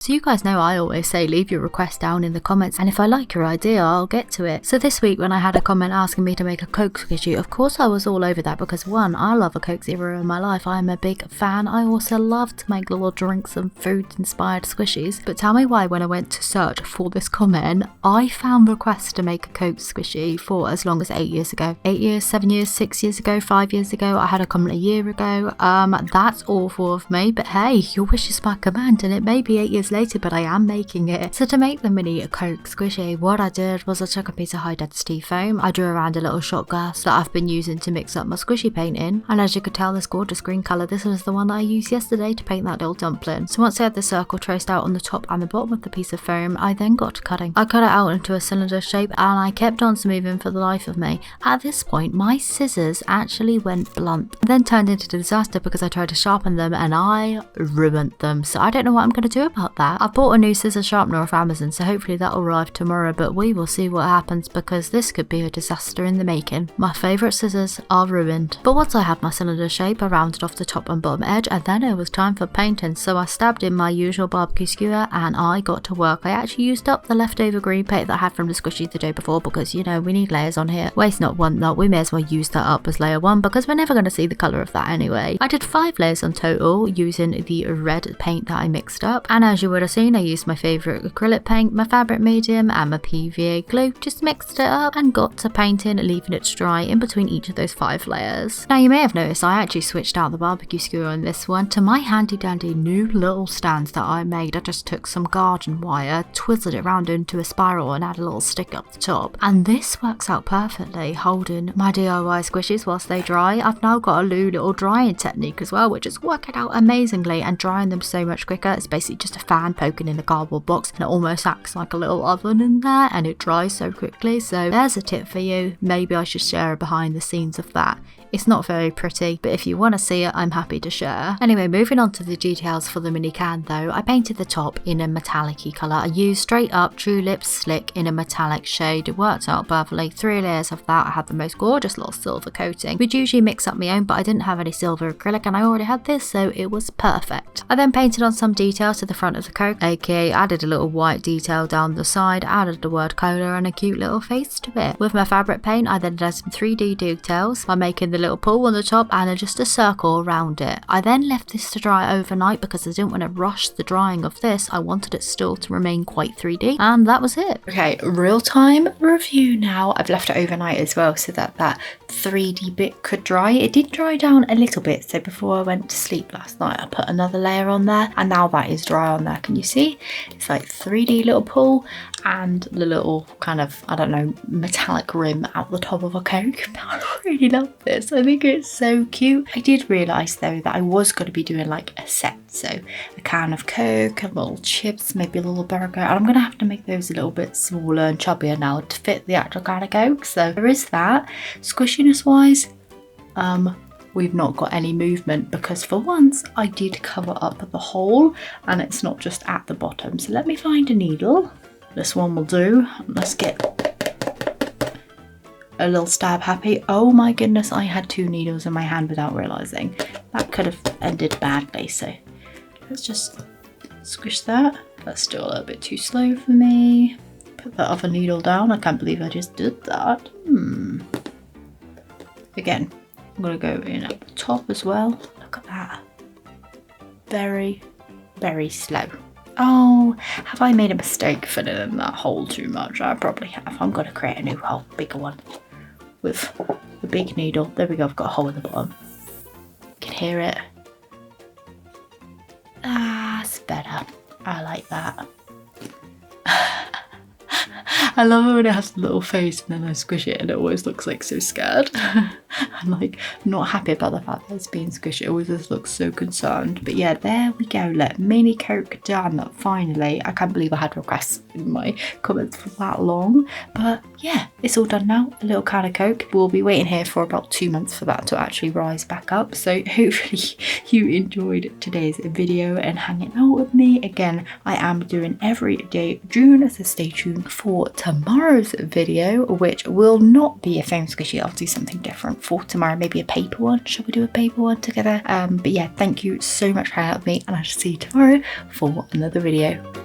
So you guys know I always say leave your request down in the comments, and if I like your idea I'll get to it. So this week when I had a comment asking me to make a Coke squishy, of course I was all over that because one, I love a Coke Zero in my life, I'm a big fan. I also love to make little drinks and food inspired squishies. But tell me why when I went to search for this comment, I found requests to make a Coke squishy for as long as 8 years ago. 8 years, 7 years, 6 years ago, 5 years ago. I had a comment a year ago. That's awful of me, but hey, your wish is my command, and it may be 8 years later, but I am making it. So to make the mini Coke squishy, what I did was I took a piece of high density foam, I drew around a little shot glass that I've been using to mix up my squishy paint in, and as you could tell, this gorgeous green colour, this was the one that I used yesterday to paint that little dumpling. So once I had the circle traced out on the top and the bottom of the piece of foam, I then got to cutting. I cut it out into a cylinder shape and I kept on smoothing for the life of me. At this point, my scissors actually went blunt, and then turned into a disaster because I tried to sharpen them and I ruined them. So I don't know what I'm going to do about that. I bought a new scissor sharpener off Amazon, so hopefully that'll arrive tomorrow, but we will see what happens because this could be a disaster in the making. My favourite scissors are ruined. But once I had my cylinder shape, I rounded off the top and bottom edge, and then it was time for painting. So I stabbed in my usual barbecue skewer and I got to work. I actually used up the leftover green paint that I had from the squishy the day before because, you know, we need layers on here. Waste not, want not. We may as well use that up as layer 1 because we're never going to see the colour of that anyway. I did 5 layers on total using the red paint that I mixed up, and as you would have seen, I used my favourite acrylic paint, my fabric medium and my PVA glue, just mixed it up and got to painting, leaving it to dry in between each of those 5 layers. Now you may have noticed I actually switched out the barbecue skewer on this one to my handy dandy new little stands that I made. I just took some garden wire, twizzled it round into a spiral and added a little stick up the top, and this works out perfectly holding my DIY squishies whilst they dry. I've now got a new little drying technique as well, which is working out amazingly and drying them so much quicker. It's basically just a fan poking in the cardboard box and it almost acts like a little oven in there and it dries so quickly. So there's a tip for you. Maybe I should share a behind the scenes of that. It's not very pretty, but if you want to see it, I'm happy to share. Anyway, moving on to the details for the mini can though, I painted the top in a metallic-y colour. I used straight up True Lips Slick in a metallic shade. It worked out perfectly. 3 layers of that. I had the most gorgeous little silver coating. We'd usually mix up my own, but I didn't have any silver acrylic and I already had this, so it was perfect. I then painted on some details to the front of the Coke, aka added a little white detail down the side, added the word cola and a cute little face to it. With my fabric paint, I then did some 3D details by making the little pull on the top and then just a circle around it. I then left this to dry overnight because I didn't want to rush the drying of this. I wanted it still to remain quite 3D, and that was it. Okay, real-time review now. I've left it overnight as well so that that 3D bit could dry. It did dry down a little bit, so before I went to sleep last night I put another layer on there and now that is dry on there. Can you see? It's like 3D little pull and the little kind of, I don't know, metallic rim at the top of a Coke. I really love this. I think it's so cute. I did realise though that I was going to be doing like a set, so a can of Coke, a little chips, maybe a little burger, and I'm going to have to make those a little bit smaller and chubbier now to fit the actual can of Coke. So there is that. Squishiness wise, we've not got any movement because for once I did cover up the hole and it's not just at the bottom. So let me find a needle. This one will do. Let's get a little stab happy. Oh my goodness, I had 2 needles in my hand without realising. That could have ended badly, so let's just squish that. That's still a little bit too slow for me. Put that other needle down. I can't believe I just did that. Again, I'm going to go in at the top as well. Look at that. Very, very slow. Oh, have I made a mistake filling in that hole too much? I probably have. I'm going to create a new hole, bigger one, with the big needle. There we go, I've got a hole in the bottom. You can hear it. Ah, it's better. I like that. I love it when it has a little face and then I squish it and it always looks like so scared. I'm like not happy about the fact that it's being squished. It always just looks so concerned. But yeah, there we go. Look, mini Coke done finally. I can't believe I had requests in my comments for that long. But yeah, it's all done now. A little can of Coke. We'll be waiting here for about 2 months for that to actually rise back up. So hopefully you enjoyed today's video and hanging out with me. Again, I am doing every day of June, so stay tuned for tomorrow's video, which will not be a foam squishy. I'll do something different for tomorrow, maybe a paper one. Shall we do a paper one together? But yeah, thank you so much for hanging out with me, and I shall see you tomorrow for another video.